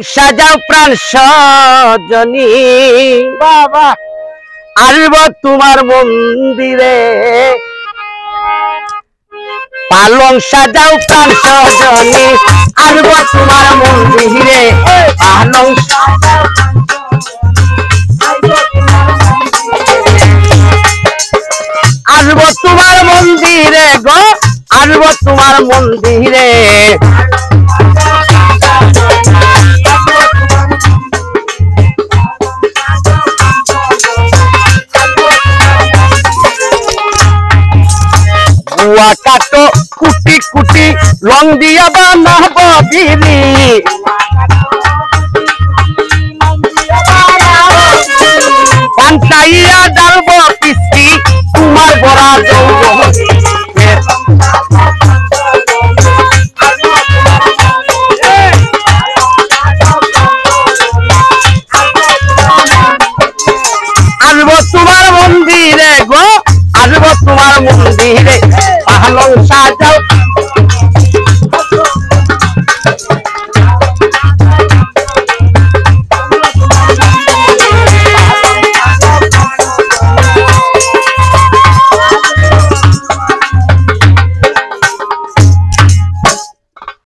সাজাও প্রাণ সজনী বাবা আসব তোমার মন্দিরে পালং সাজাও প্রাণ সজনী আসব তোমার মন্দিরে পালং সাজাও আসব তোমার মন্দিরে গো আসব তোমার মন্দিরে গুয়া কাটো কুটি কুটি রং দিয়া বানাব বিড়ি পান্তাইয়া ডালব